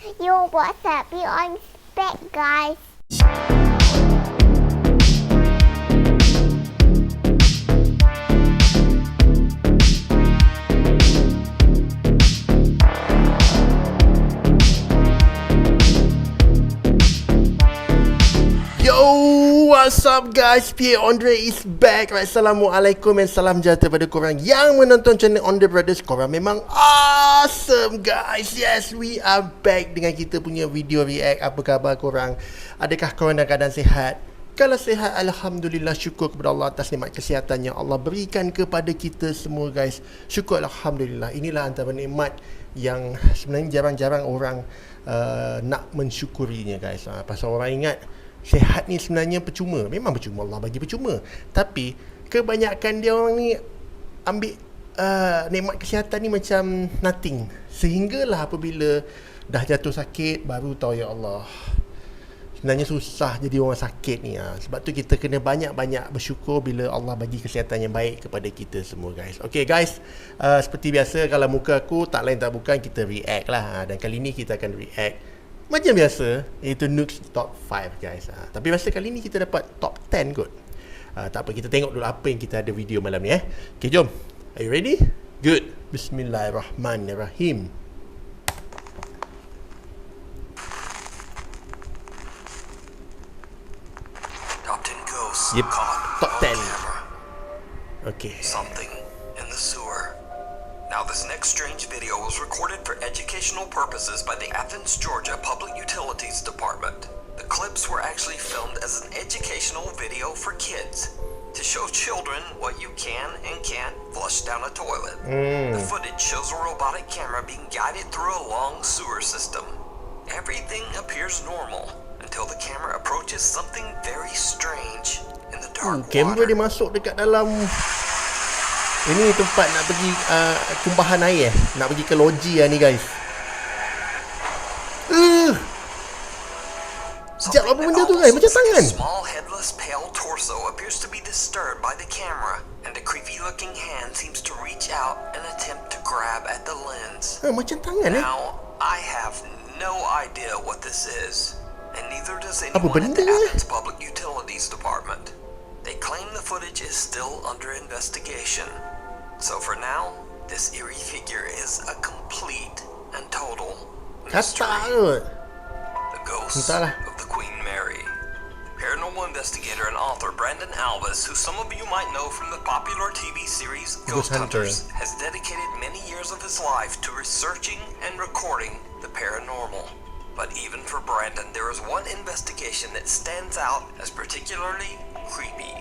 Yo, what's up? You on spec, guys. Yo, what's up guys? Pierre Andre is back. Right, Assalamualaikum and salam sejahtera pada korang yang menonton channel Andre Brothers. Korang memang awesome guys. Yes, we are back dengan kita punya video react. Apa khabar korang? Adakah korang dalam keadaan sihat? Kalau sihat, Alhamdulillah, syukur kepada Allah atas nikmat kesihatan yang Allah berikan kepada kita semua guys. Syukur Alhamdulillah. Inilah antara nikmat yang sebenarnya jarang-jarang orang nak mensyukurinya guys. Pasal orang ingat sihat ni sebenarnya percuma. Memang percuma, Allah bagi percuma. Tapi kebanyakan dia orang ni ambil nikmat kesihatan ni macam nothing. Sehinggalah apabila dah jatuh sakit baru tahu, ya Allah, sebenarnya susah jadi orang sakit ni. Sebab tu kita kena banyak-banyak bersyukur bila Allah bagi kesihatan yang baik kepada kita semua guys. Okay guys, seperti biasa kalau muka aku tak lain tak bukan kita react lah. Dan kali ni kita akan react macam biasa, iaitu Nooks Top 5 guys. Tapi rasa kali ni kita dapat Top 10 kot. Tak apa, kita tengok dulu apa yang kita ada video malam ni. Okay, jom. Are you ready? Good. Bismillahirrahmanirrahim. Top 10 ghosts Yep. caught Top on 10. camera. Okay. Something in the sewer. Now, this next strange video was recorded for educational purposes by the Athens, Georgia Public Utilities Department. The clips were actually filmed as an educational video for kids to show children what you can and can't flush down a toilet. The footage shows a robotic camera being guided through a long sewer system. Everything appears normal until the camera approaches something very strange in the dark Kamera water. dia masuk dekat dalam. Ini tempat nak pergi tumpahan air nak pergi ke loji ni guys. Sekejap, apa benda tu guys? Macam tangan. Small headless pale torso appears to be disturbed by the camera, and a creepy looking hand seems to reach out and attempt to grab at the lens. Macam tangan Now, I have no idea what this is, and neither does Apa anyone at benda the ni? Athens Public Utilities Department. They claim the footage is still under investigation. So for now, this eerie figure is a complete and total mystery. Kata kot. The ghost Entahlah. of the Queen Mary. Paranormal investigator and author Brandon Alvis, who some of you might know from the popular TV series Ghost Hunter. Hunters, has dedicated many years of his life to researching and recording the paranormal. But even for Brandon, there is one investigation that stands out as particularly creepy.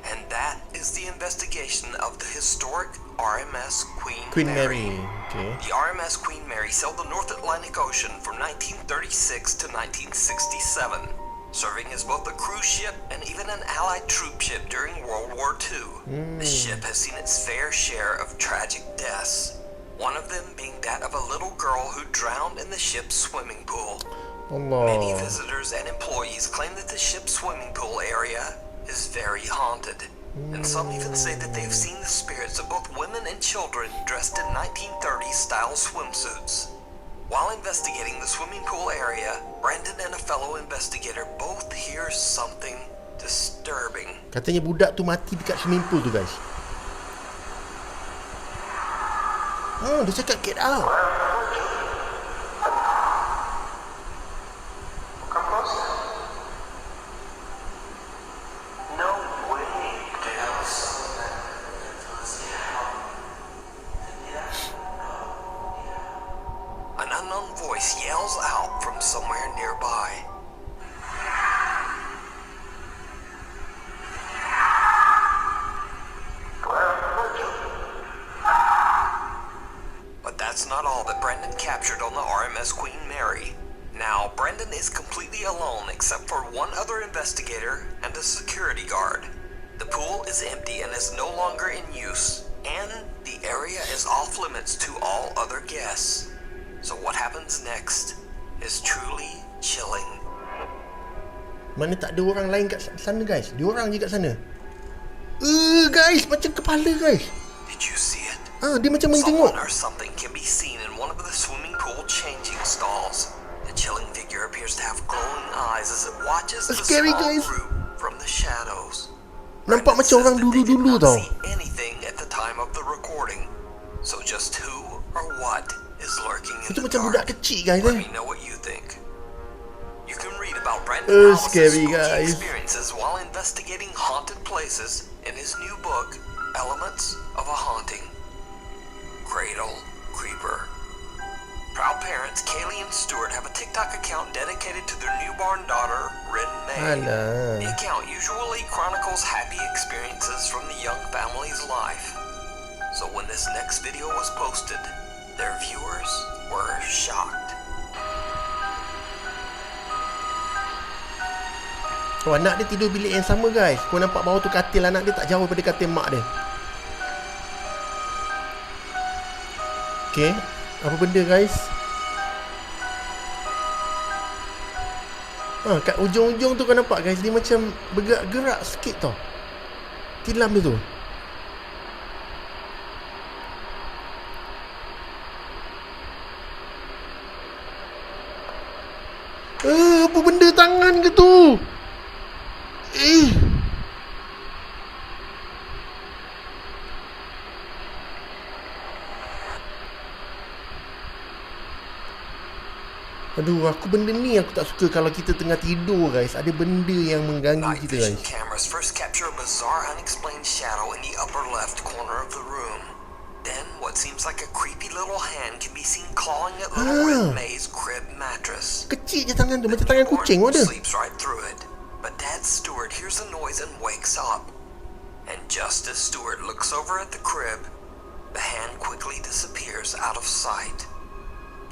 And that is the investigation of the historic RMS Queen Mary. Okay. The RMS Queen Mary sailed the North Atlantic Ocean from 1936 to 1967, serving as both a cruise ship and even an Allied troop ship during World War II. The ship has seen its fair share of tragic deaths, one of them being that of a little girl who drowned in the ship's swimming pool. Many Allah. visitors and employees claim that the ship's swimming pool area is very haunted, and some even say that they've seen the spirits of both women and children dressed in 1930s style swimsuits. While investigating the swimming pool area, Brandon and a fellow investigator both hear something disturbing. Katanya budak tu mati dekat swimming pool tu guys. Dia cakap get out. An unknown voice yells out from somewhere nearby. But that's not all that Brendan captured on the RMS Queen Mary. Now, Brendan is completely alone except for one other investigator and a security guard. The pool is empty and is no longer in use, and the area is off limits to all other guests. So what happens next is truly chilling. Mana tak ada orang lain kat sana guys. Dia orang je kat sana. Guys, macam kepala guys. Did you see it? Dia macam main tengok. Someone or something can be seen in one of the swimming pool changing stalls. watches the Scary, small guys. group from the shadows. Nampak Brandon macam says orang that they did dulu-dulu not tau. see anything at the time of the recording. So just who or what is lurking in Itu the macam dark? budak kecil guys Let me know what you think. You can read about Brandon Alice's scary, spooky guys. experiences while investigating haunted places in his new book, Elements of a Haunting. Cradle Creeper. Proud parents Kaylee and Stuart have a TikTok account dedicated to their newborn daughter, Rin May. Alah. The account usually chronicles happy experiences from the young family's life. So when this next video was posted, their viewers were shocked. Oh, anak dia tidur bilik yang sama guys. Kau nampak bawah tu katil anak dia tak jauh daripada katil mak dia. Okay, apa benda guys? Kat ujung-ujung tu kau nampak guys, dia macam bergerak-gerak sikit tau. Tilam dia tu. Apa benda tangan ke tu? Aduh, aku benda ni aku tak suka kalau kita tengah tidur guys. Ada benda yang mengganggu Night kita vision guys. cameras first capture a bizarre unexplained shadow in the upper left corner of the room. Then what seems like a creepy little hand can be seen clawing at little Red May's crib mattress. Kecil je tangan tu, macam tangan kucing pun ada. Sleeps right through it. But Dad Stewart hears a noise and wakes up. And just as Stewart looks over at the crib, the hand quickly disappears out of sight.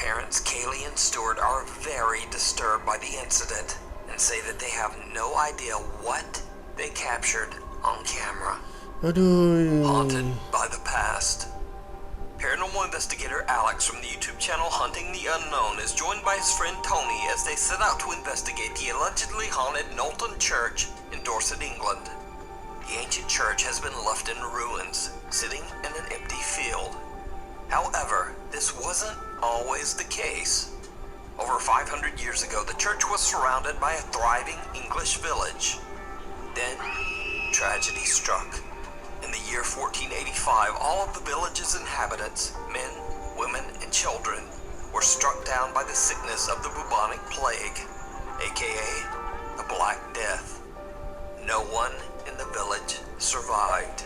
Parents Kaylee and Stuart are very disturbed by the incident and say that they have no idea what they captured on camera. Aduh. Haunted by the past. Paranormal investigator Alex from the YouTube channel Hunting the Unknown is joined by his friend Tony as they set out to investigate the allegedly haunted Knowlton Church in Dorset, England. The ancient church has been left in ruins, sitting in an empty field. However, this wasn't always the case. Over 500 years ago, the church was surrounded by a thriving English village. Then, tragedy struck. In the year 1485, all of the village's inhabitants, men, women, and children, were struck down by the sickness of the bubonic plague, aka the Black Death. No one in the village survived.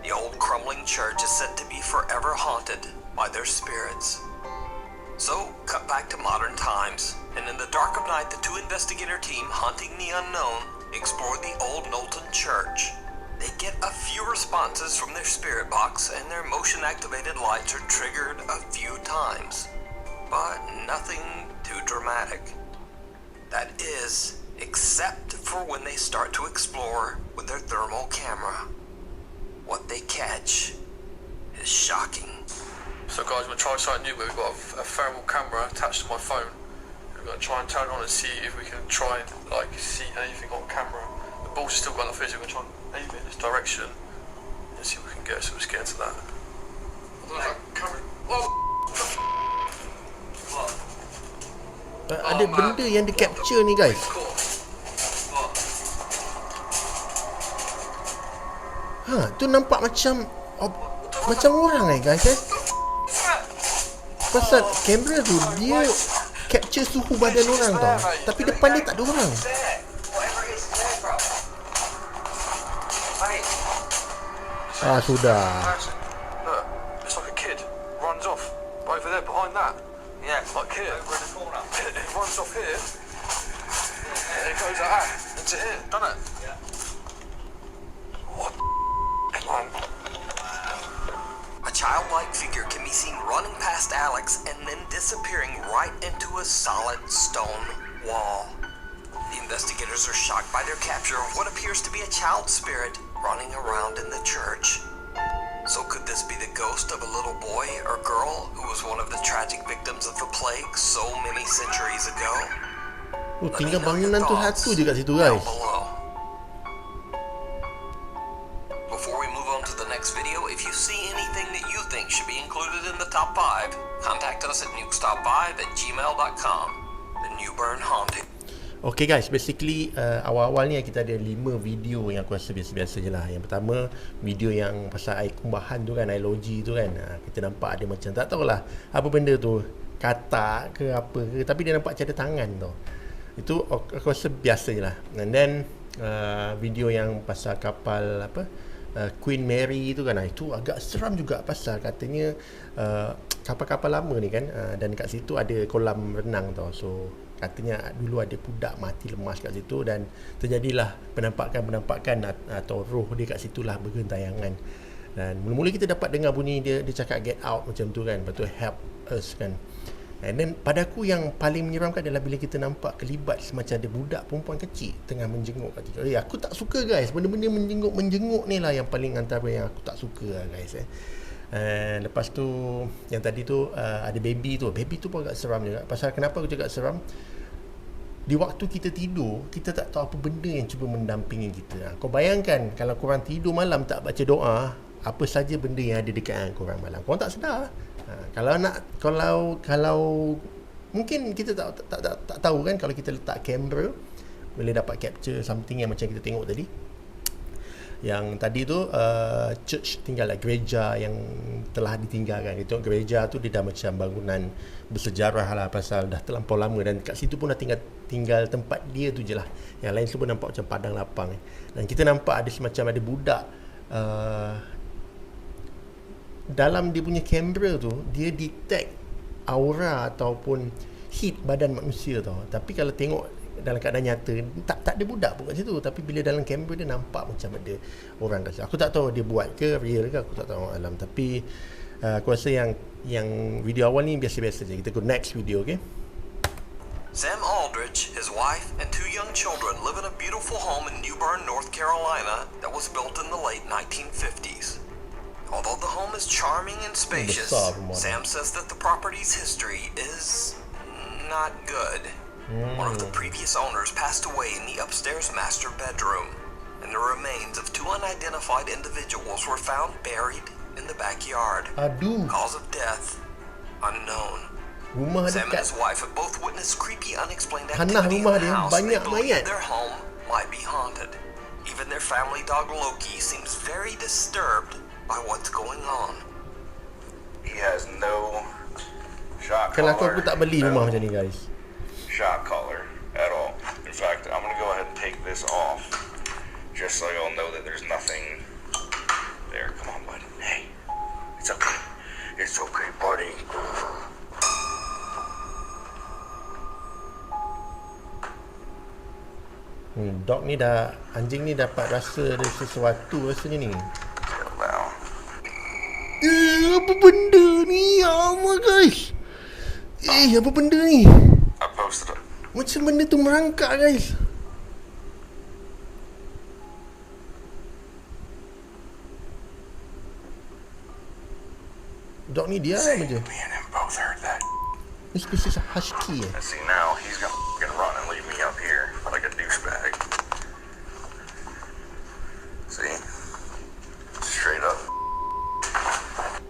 The old crumbling church is said to be forever haunted by their spirits. So, cut back to modern times, and in the dark of night, the two investigator team Hunting the Unknown explore the old Knowlton Church. They get a few responses from their spirit box, and their motion-activated lights are triggered a few times, but nothing too dramatic. That is, except for when they start to explore with their thermal camera. What they catch is shocking. So guys, we're going to try something new. We've got a thermal camera attached to my phone. We're going to try and turn it on and see if we can try and see anything on camera. The ball's still got nothing, so we're going to try and aim it in this direction and see if we can get it. So let's get into that. Ada benda yang di capture ni guys. Tu nampak macam macam orang guys Pasal kamera tu dia capture suhu badan orang tau. Tapi depan dia tak ada orang. Sudah. Look, it's like a kid runs off over there behind that. Yeah, Like here. over in the corner. It runs off here. And it goes like that into here, doesn't it? Yeah. What? Man. A childlike figure can be seen running past Alex and then disappearing right into a solid stone wall. The investigators are shocked by their capture of what appears to be a child spirit running around in the church. So could this be the ghost of a little boy or girl who was one of the tragic victims of the plague so many centuries ago? Tinggal bangunan tu satu je kat situ Down guys. below. Before we move on to the next video, if you see anything that you think should be included in the top 5, contact us at nukestop5@gmail.com. The Newburn Haunting. Okay guys, basically awal-awal ni kita ada 5 video yang aku rasa biasa-biasa je lah. Yang pertama, video yang pasal air kumbahan tu kan, air loji tu kan. Kita nampak ada macam, tak tahulah apa benda tu, katak ke apa ke, tapi dia nampak macam ada tangan tu. Itu aku rasa biasa je lah. And then video yang pasal kapal apa, Queen Mary tu kan, itu agak seram juga pasal katanya kapal-kapal lama ni kan, dan kat situ ada kolam renang tau. So katanya dulu ada budak mati lemas kat situ dan terjadilah penampakan atau roh dia kat situlah bergentayangan. Dan mula-mula kita dapat dengar bunyi dia cakap get out macam tu kan, lepas tu help us kan. And then pada aku yang paling menyeramkan adalah bila kita nampak kelibat semacam ada budak perempuan kecil tengah menjenguk kat situ. Aku tak suka guys, benda-benda menjenguk ni lah yang paling antara yang aku tak suka lah guys. Lepas tu yang tadi tu ada baby tu pun agak seram juga. Pasal kenapa aku cakap seram, di waktu kita tidur kita tak tahu apa benda yang cuba mendampingi kita. Kau bayangkan kalau korang tidur malam tak baca doa, apa saja benda yang ada dekat korang malam korang tak sedar. Kalau mungkin kita tak tahu kan, kalau kita letak kamera boleh dapat capture something yang macam kita tengok tadi. Yang tadi tu church tinggal lah, gereja yang telah ditinggalkan. Kita tengok gereja tu dia dah macam bangunan bersejarah lah, pasal dah terlampau lama, dan kat situ pun dah tinggal tempat dia tu je lah. Yang lain semua nampak macam padang lapang. Dan kita nampak ada semacam ada budak dalam dia punya kamera tu, dia detect aura ataupun heat badan manusia tau. Tapi kalau tengok dalam keadaan nyata tak ada budak pun kat situ, tapi bila dalam kamera dia nampak macam ada orang kat situ. Aku tak tahu dia buat ke real ke, aku tak tahu alam. Tapi aku rasa yang video awal ni biasa-biasa je. Kita go next video, okay? Sam Aldridge, his wife, and 2 young children live in a beautiful home in New Bern, North Carolina that was built in the late 1950s. Although the home is charming and spacious, Sam says that the property's history is not good. One of the previous owners passed away in the upstairs master bedroom, and the remains of 2 unidentified individuals were found buried in the backyard. Cause of death unknown. Sam and his wife have both witnessed creepy, unexplained activity in the house. They believe their home might be haunted. Even their family dog Loki seems very disturbed by what's going on. He has no shock Kalau collar. aku tak beli rumah macam ni guys. Shock collar at all. In fact, I'm going to go ahead and take this off just so you'll know that there's nothing there. Come on, bud. Hey, it's okay. It's okay, buddy. Dog ni dah, anjing ni dapat rasa ada sesuatu rasanya ni. Settle down. Apa benda ni? Ya Allah guys. Apa benda ni? I posted it. Macam benda tu merangkak guys. Dog ni diam See, aja. me and him both heard that. Ni spesies husky And see, now he's gonna run and leave me up here like a douchebag. See? Straight up.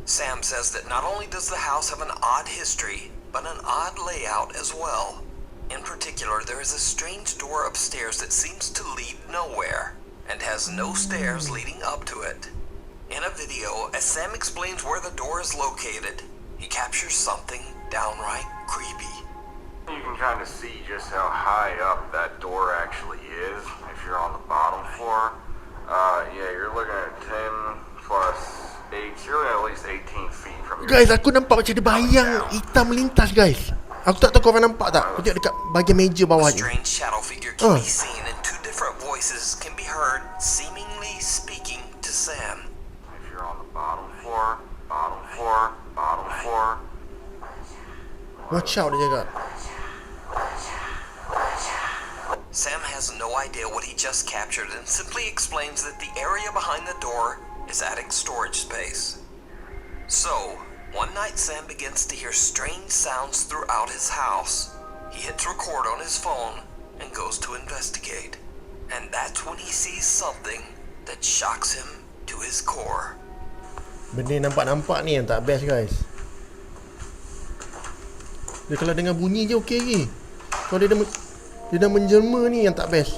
Sam says that not only does the house have an odd history, but an odd layout as well. In particular, there is a strange door upstairs that seems to lead nowhere, and has no stairs leading up to it. In a video, as Sam explains where the door is located, he captures something downright creepy. You can kind of see just how high up that door actually is if you're on the bottom floor. Yeah, you're looking at 10 plus 8, you're looking at least 18 feet from your... Guys, aku nampak macam ada bayang hitam melintas guys. Aku tak tahu korang nampak tak? Aku tengok dekat bahagian meja bawah A ni. strange shadow figure can be seen, and 2 different voices can be heard seemingly speaking to Sam. If you're on the bottom floor, bottom floor, bottom floor. Watch out dia cakap. Sam has no idea what he just captured and simply explains that the area behind the door is attic storage space. So, one night Sam begins to hear strange sounds throughout his house. He hits record on his phone and goes to investigate. And that's when he sees something that shocks him to his core. Benda nampak-nampak ni yang tak best guys. Dia kalau dengar bunyi je okey lagi. Kalau dia Dia dah menjelma ni yang tak best.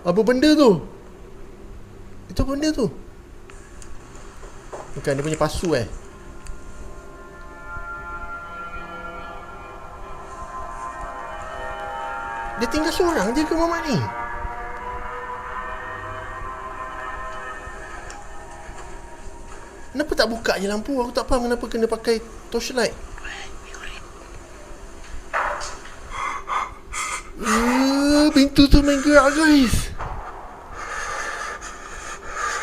Apa benda tu? Itu benda tu. Bukan, dia punya pasu Dia tinggal seorang je ke mamak ni? Kenapa tak buka je lampu? Aku tak faham kenapa kena pakai torchlight. Pintu tu main gerak guys.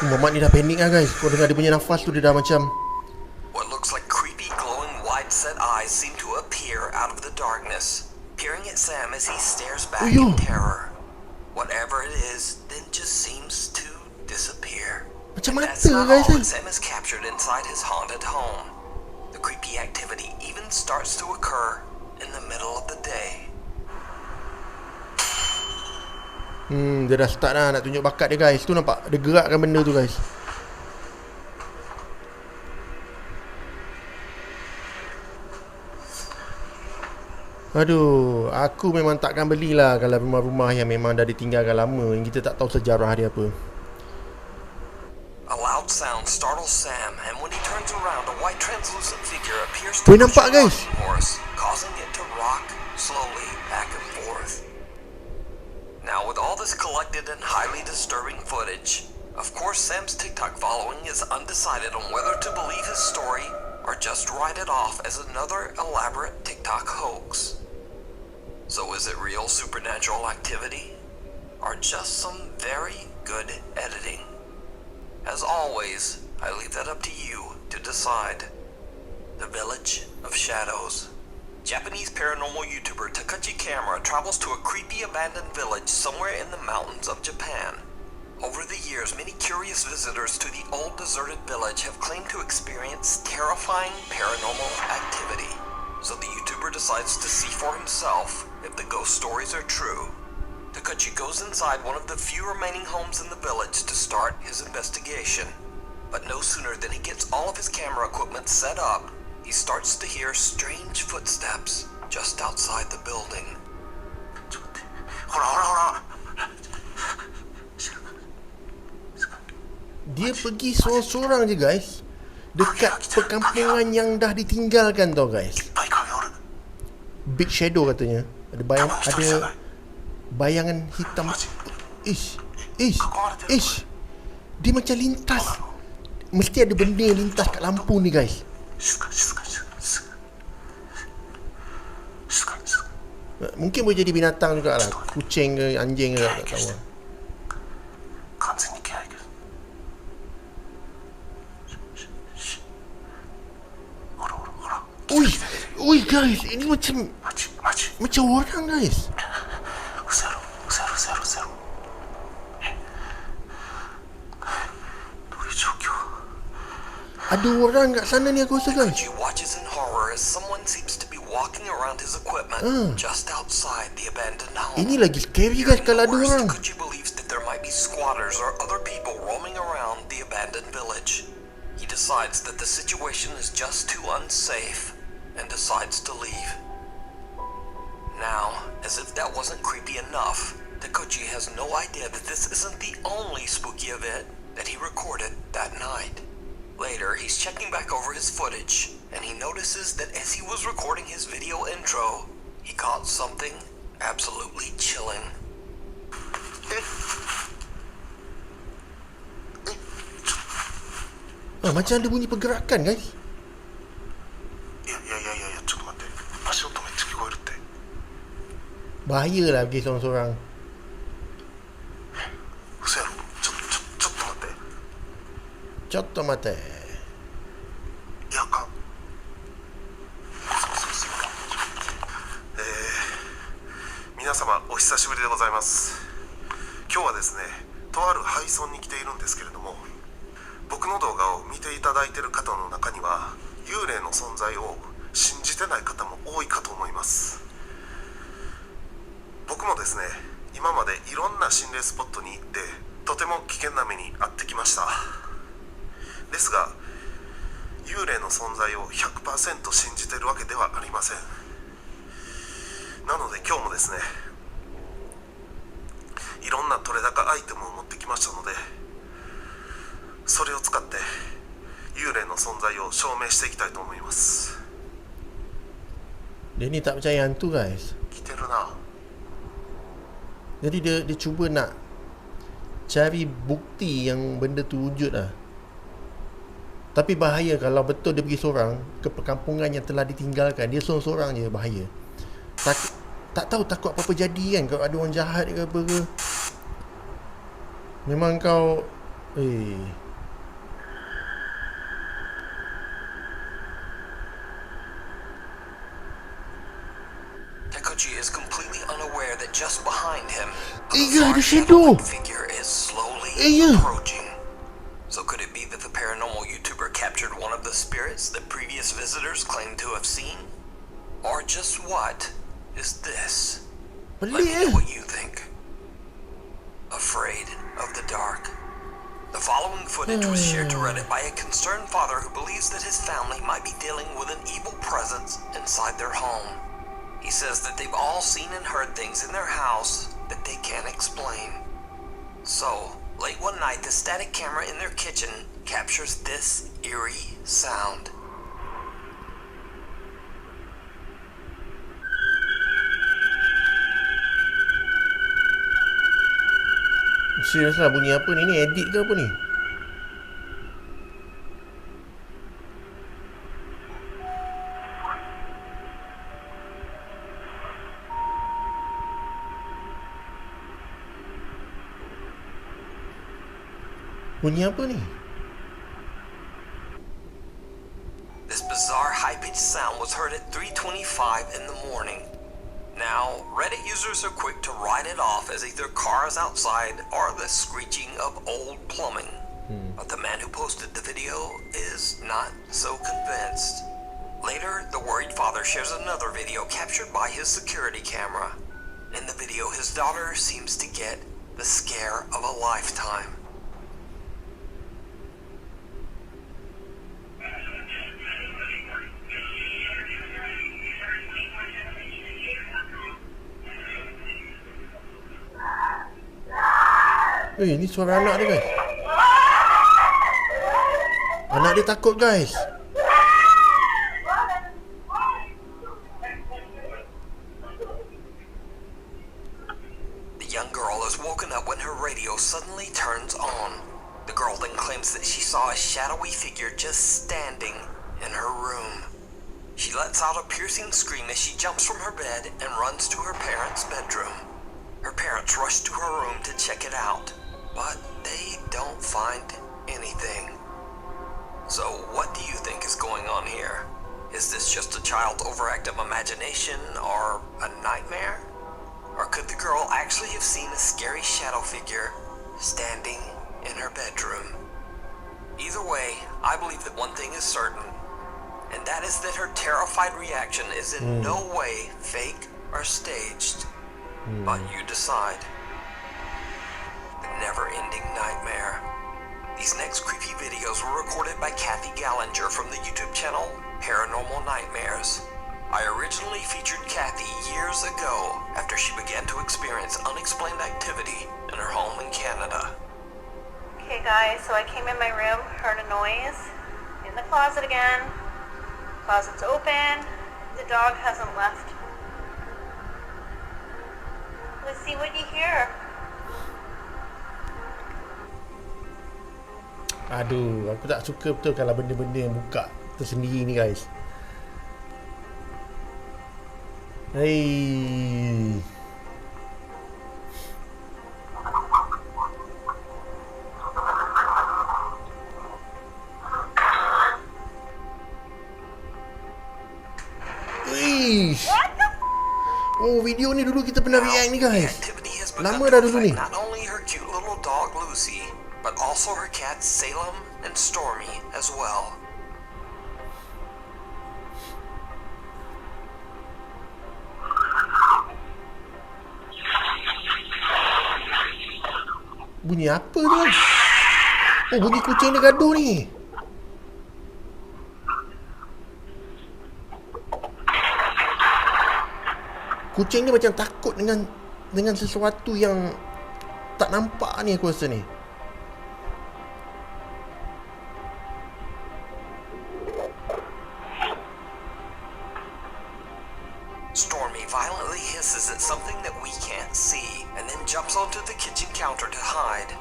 Mamak ni dah panik lah guys. Kau dengar dia punya nafas tu, dia dah macam What looks like creepy, glowing, wide-set eyes seem to appear out of the darkness, peering at Sam as he stares back in terror. Whatever it is, then just seems to disappear. macam And mata that's not guys all kan. that Sam is captured inside his haunted home. The creepy activity even starts to occur in the middle of the day. Dia dah start lah nak tunjuk bakat dia guys. Tu nampak dia gerakkan benda tu guys. Aduh, aku memang takkan belilah kalau rumah-rumah yang memang dah ditinggalkan lama, yang kita tak tahu sejarah dia apa. A loud sound startles Sam, and when he turns around, a white translucent figure appears to Weh, push nampak, a guys? rocking horse, causing it to rock slowly back and forth. Now, with all this collected and highly disturbing footage, of course Sam's TikTok following is undecided on whether to believe his story or just write it off as another elaborate TikTok hoax. So is it real supernatural activity or just some very good editing? As always, I leave that up to you to decide. The Village of Shadows. Japanese paranormal YouTuber Takachi Camera travels to a creepy abandoned village somewhere in the mountains of Japan. Over the years, many curious visitors to the old deserted village have claimed to experience terrifying paranormal activity. So the YouTuber decides to see for himself if the ghost stories are true. Takachi goes inside one of the few remaining homes in the village to start his investigation. But no sooner than he gets all of his camera equipment set up, he starts to hear strange footsteps just outside the building. Dia pergi seorang-seorang je guys, dekat perkampungan yang dah ditinggalkan tau guys. Big shadow katanya. Ada bayangan hitam. Ish. Dia macam lintas. Mesti ada benda yang lintas kat lampu ni guys. Mungkin boleh jadi binatang juga lah. Kucing ke anjing ke, tak tahu lah. Ui guys, ini macam orang guys. Ada orang kat sana ni aku rasa guys. Takachi watches in horror as someone seems to be walking around his equipment just outside the abandoned home. Ini lagi scary guys kalau ada orang. Takachi believes that there might be squatters or other people roaming around the abandoned village. He decides that the situation is just too unsafe and decides to leave. Now, as if that wasn't creepy enough, Takachi has no idea that this isn't the only spooky event that he recorded that night. Later, he's checking back over his footage, and he notices that as he was recording his video intro, he caught something absolutely chilling. Macam ada bunyi pergerakan guys. Bahaya lah pergi seorang-seorang. Cotto mate. 皆様お久しぶりでございます。今日はですね、とある廃村に来ているんですけれども、僕の動画を見ていただいている方の中には幽霊の存在を信じてない方も多いかと思います。僕もですね、今までいろんな心霊スポットに行ってとても危険な目に遭ってきました。ですが幽霊の存在を 100% 信じてるわけではありません。なので今日もですね、いろんな取れ高アイテムを持ってきましたので、それを使って幽霊の存在を証明していきたいと思います。 Dia ni tak percaya hantu guys. 来てるな。 Jadi dia cuba nak cari bukti yang benda tu wujud lah. Tapi bahaya kalau betul dia pergi seorang ke perkampungan yang telah ditinggalkan. Dia seorang-seorang je, bahaya. Tak tahu takut apa-apa jadi kan, kalau ada orang jahat ke apa ke. Memang kau Takuchi is completely unaware that just behind him, a Iya, bizarre di situ. shadow-like figure is slowly Iya. approaching. So could it be that the paranormal YouTuber captured one of the spirits that previous visitors claimed to have seen? Or just what is this? Let pelik me know what you think. Afraid of the dark. The following footage was shared to Reddit by a concerned father who believes that his family might be dealing with an evil presence inside their home. He says that they've all seen and heard things in their house that they can't explain. So, late one night, the static camera in their kitchen captures this eerie sound. serius lah, bunyi apa ni? Ni edit ke apa ni? Bunyi apa ni? This bizarre high-pitched sound was heard at 3:25 in the morning. Now, Reddit users are quick to write it off as either cars outside or the screeching of old plumbing. But the man who posted the video is not so convinced. Later, the worried father shares another video captured by his security camera. In the video, his daughter seems to get the scare of a lifetime. Ni suara anak dia guys. Anak dia takut guys. The young girl is woken up when her radio suddenly turns on. The girl then claims that she saw a shadowy figure just standing in her room. She lets out a piercing scream as she jumps from her bed and runs to her parents' bedroom. Her parents rush to her room to check it out, but they don't find anything. So what do you think is going on here? Is this just a child's overactive imagination or a nightmare? Or could the girl actually have seen a scary shadow figure standing in her bedroom? Either way, I believe that one thing is certain, and that is that her terrified reaction is in no way fake or staged. But you decide. The never-ending nightmare. These next creepy videos were recorded by Kathy Gallinger from the YouTube channel Paranormal Nightmares. I originally featured Kathy years ago after she began to experience unexplained activity in her home in Canada. Okay guys, so I came in my room, heard a noise, in the closet again, closet's open, the dog hasn't left. Let's see what you hear. Aduh, aku tak suka betul kalau benda-benda yang buka tersendiri ni guys. Hei. Wish. Oh, video ni dulu kita pernah react ni guys. Activity has Lama begun dah to dulu ni. affect not only her cute little dog Lucy, but also her cats Seram and Stormy as well. Bunyi apa tu? Oh, bunyi kucing dia gaduh ni. Kucing ni macam takut dengan sesuatu yang tak nampak ni, aku rasa ni. Stormy violently hisses at something that we can't see and then jumps onto the kitchen counter to hide.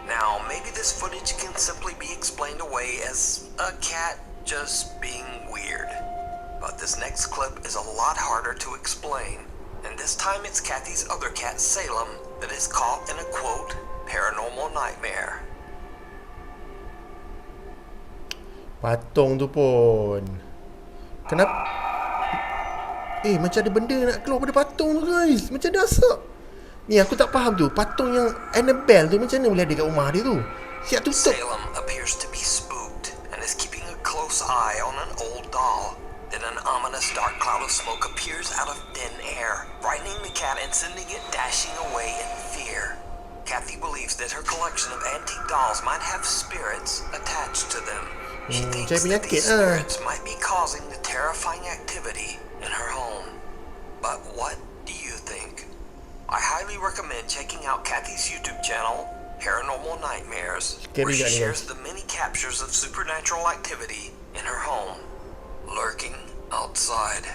Now, maybe this footage can simply be explained away as a cat just being weird. But this next clip is a lot harder to explain. And this time it's Kathy's other cat, Seram, that is caught in a, quote, paranormal nightmare. Patung tu pun. Kenapa? Macam ada benda nak keluar pada patung tu, guys. Macam ada asap. Ni aku tak faham tu. Patung yang Annabelle tu macam mana boleh ada kat rumah dia tu? Siap tutup. Seram appears to be spooked and is keeping a close eye on an old doll. Then an ominous dark cloud of smoke appears out of thin air, frightening the cat and sending it dashing away in fear. Kathy believes that her collection of antique dolls might have spirits attached to them. She thinks that these spirits might be causing the terrifying activity in her home. But what do you think? I highly recommend checking out Kathy's YouTube channel, Paranormal Nightmares, where she shares the many captures of supernatural activity in her home, lurking outside.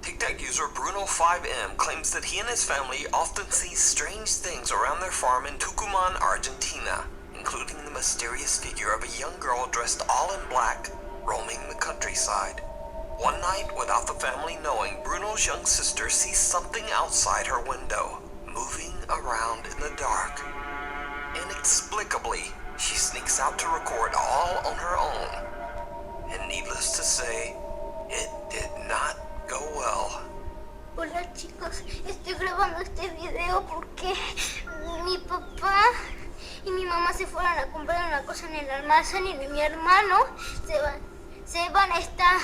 TikTok user Bruno5M claims that he and his family often see strange things around their farm in Tucumán, Argentina, including the mysterious figure of a young girl dressed all in black, roaming the countryside. One night, without the family knowing, Bruno's young sister sees something outside her window, moving around in the dark. Inexplicably, she sneaks out to record all on her own. And needless to say, it did not go well. Hola chicos, estoy grabando este video porque mi papá y mi mamá se fueron a comprar una cosa en el almacén y mi hermano Seban está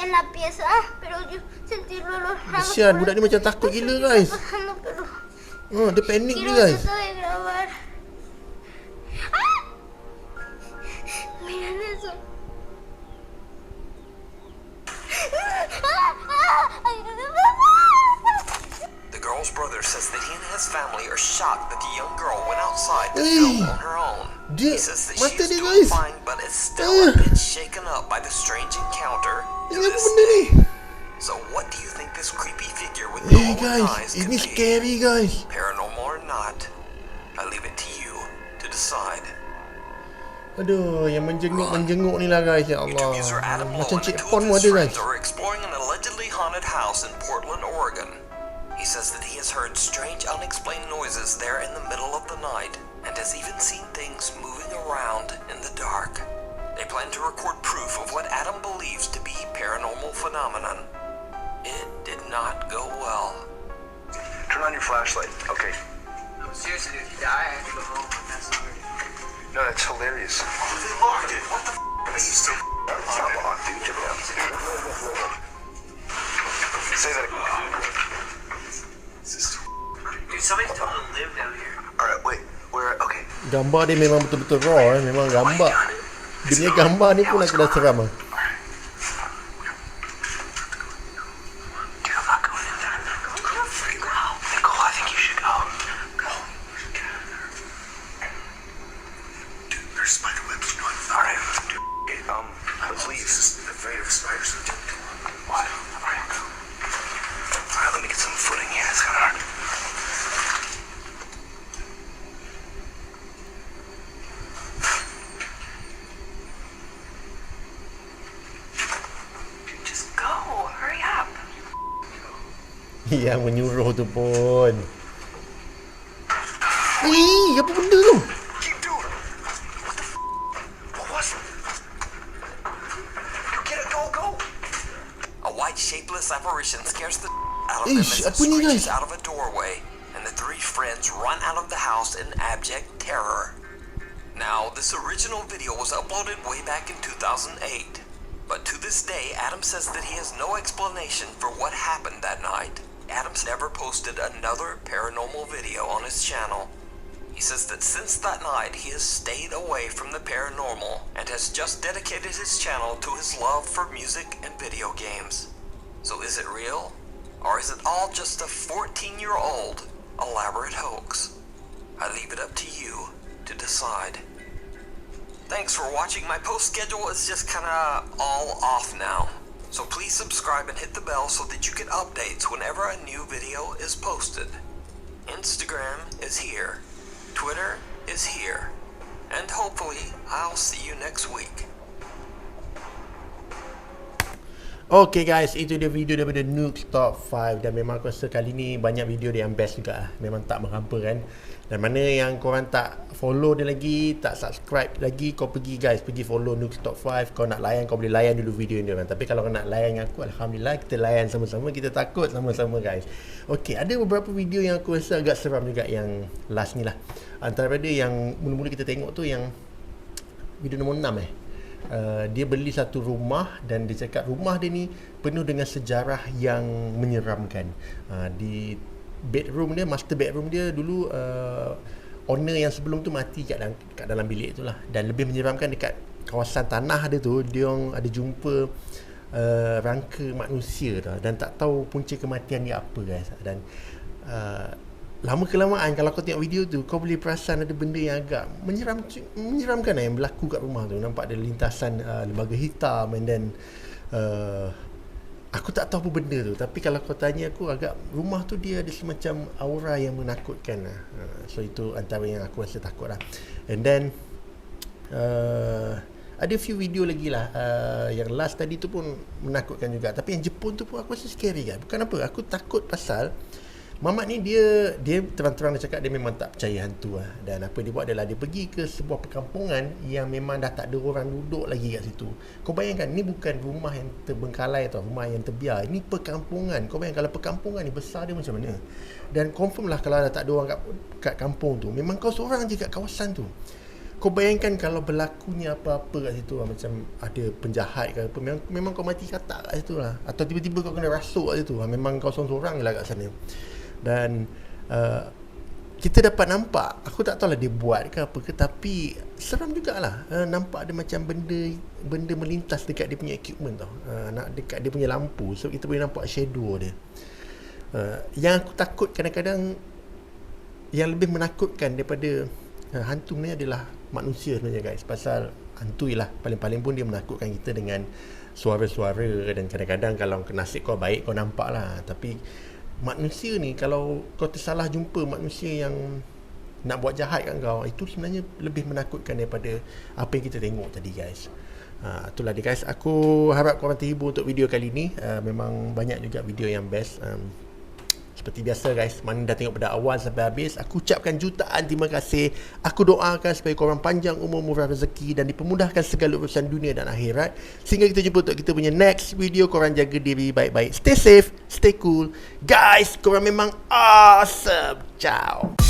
en la pieza, pero yo sentí el olor raro. Kesian, budak ni macam takut gila, guys. Dia panik ni, guys. Quiero tratar de grabar. ¡Ah! Miren eso. The girl's brother says that he and his family are shocked that the young girl went outside to film on her own. He says that she is doing fine, but is still a bit shaken up by the strange encounter to this day. So what do you think this creepy figure with golden eyes could ini be? scary, guys. Paranormal or not, I leave it to you to decide. Aduh, yang menjenguk ni lah, guys. Ya Allah. YouTube user Adam Lowe Macam and two cik of pon pun his ada, guys. friends are exploring an allegedly haunted house in Portland, Oregon. He says that he has heard strange, unexplained noises there in the middle of the night and has even seen things moving around in the dark. They plan to record proof of what Adam believes to be paranormal phenomenon. It did not go well. Turn on your flashlight, okay? No, seriously, if you die, I have to go home. That's not right. No, that's hilarious. They locked it. What the This is so It's not locked, dude. Check it out. Say that again. Dude, somebody told me to live down here. Alright, wait. Where? Okay. Gambar dia memang betul-betul raw, memang gambar. Dia punya gambar ni pun aku dah seram. Yang menyuruh tu pun. Apa benda tu? Keep doing it. What the What was it? Get it, go. A white shapeless apparition scares the out of them as it apa ni, guys? screeches out of a doorway, and the three friends run out of the house in abject terror. Now, this original video was uploaded way back in 2008, but to this day, Adam says that he has no explanation for what happened that night. Adam's never posted another paranormal video on his channel. He says that since that night, he has stayed away from the paranormal and has just dedicated his channel to his love for music and video games. So is it real? Or is it all just a 14-year-old elaborate hoax? I leave it up to you to decide. Thanks for watching. My post schedule is just kinda all off now. So please subscribe and hit the bell so that you get updates whenever a new video is posted. Instagram is here. Twitter is here. And hopefully, I'll see you next week. Okay guys, itu dia video daripada Nook's Top 5. Dan memang aku rasa kali ni banyak video dia yang best juga lah. Memang tak menghampa kan. Dan mana yang korang tak follow dia lagi, tak subscribe lagi, kau pergi guys, pergi follow Nook's Top 5. Kau nak layan, kau boleh layan dulu video dia kan. Tapi kalau kau nak layan dengan aku, Alhamdulillah kita layan sama-sama. Kita takut sama-sama guys. Okay, ada beberapa video yang aku rasa agak seram juga yang last ni lah. Antara pada yang mula-mula kita tengok tu yang video nombor 6 dia beli satu rumah dan dia cakap rumah dia ni penuh dengan sejarah yang menyeramkan. Di bedroom dia, master bedroom dia dulu owner yang sebelum tu mati kat dalam bilik tu lah. Dan lebih menyeramkan dekat kawasan tanah dia tu, dia orang ada jumpa rangka manusia tau, dan tak tahu punca kematian dia apa guys. Dan lama kelamaan kalau kau tengok video tu, kau boleh perasan ada benda yang agak menyeramkan yang berlaku kat rumah tu. Nampak ada lintasan lembaga hitam, and then aku tak tahu apa benda tu. Tapi kalau kau tanya aku, agak rumah tu dia ada semacam aura yang menakutkan lah. So itu antara yang aku rasa takut lah. And then ada few video lagi lah. Yang last tadi tu pun menakutkan juga. Tapi yang Jepun tu pun aku rasa scary kan. Bukan apa, aku takut pasal Mamat ni dia terang-terang dia cakap dia memang tak percaya hantu lah. Dan apa dia buat adalah dia pergi ke sebuah perkampungan yang memang dah tak ada orang duduk lagi kat situ. Kau bayangkan, ni bukan rumah yang terbengkalai tau, rumah yang terbiar. Ini perkampungan. Kau bayangkan kalau perkampungan ni besar dia macam mana. Dan confirm lah kalau dah tak ada orang kat kampung tu, memang kau seorang je kat kawasan tu. Kau bayangkan kalau berlakunya apa-apa kat situ lah, macam ada penjahat ke apa, memang kau mati katak kat situ lah. Atau tiba-tiba kau kena rasuk kat situ lah, memang kau seorang-seorang je lah kat sana. Dan kita dapat nampak, aku tak tahulah dia buat ke apa ke, tapi seram jugalah. Nampak ada macam benda melintas dekat dia punya equipment tau, dekat dia punya lampu. So kita boleh nampak shadow dia. Yang aku takut kadang-kadang, yang lebih menakutkan daripada hantu ni adalah manusia sebenarnya guys. Pasal hantu ialah paling-paling pun dia menakutkan kita dengan suara-suara. Dan kadang-kadang kalau nasib kau baik, kau nampak lah. Tapi manusia ni, kalau kau tersalah jumpa manusia yang nak buat jahat kat kau, itu sebenarnya lebih menakutkan daripada apa yang kita tengok tadi guys. Itulah dia guys. Aku harap korang terhibur untuk video kali ni. Memang banyak juga video yang best. Seperti biasa guys, mana dah tengok pada awal sampai habis, aku ucapkan jutaan terima kasih. Aku doakan supaya korang panjang umur, murah rezeki, dan dipermudahkan segala urusan dunia dan akhirat. Sehingga kita jumpa untuk kita punya next video. Korang jaga diri baik-baik. Stay safe, stay cool. Guys, korang memang awesome. Ciao.